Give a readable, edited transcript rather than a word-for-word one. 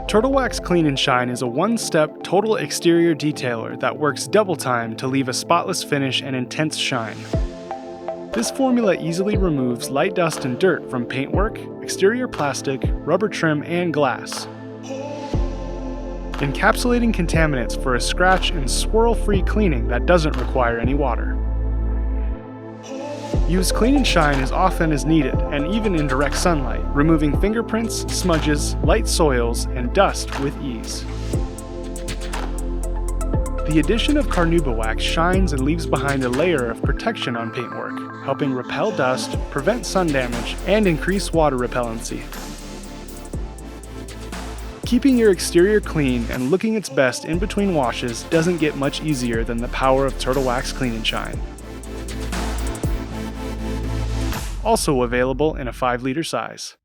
Turtle Wax Clean and Shine is a one-step total exterior detailer that works double time to leave a spotless finish and intense shine. This formula easily removes light dust and dirt from paintwork, exterior plastic, rubber trim, and glass, encapsulating contaminants for a scratch and swirl-free cleaning that doesn't require any water. Use Clean and Shine as often as needed and even in direct sunlight, removing fingerprints, smudges, light soils, and dust with ease. The addition of carnauba wax shines and leaves behind a layer of protection on paintwork, helping repel dust, prevent sun damage, and increase water repellency. Keeping your exterior clean and looking its best in between washes doesn't get much easier than the power of Turtle Wax Clean and Shine. Also available in a 5-liter size.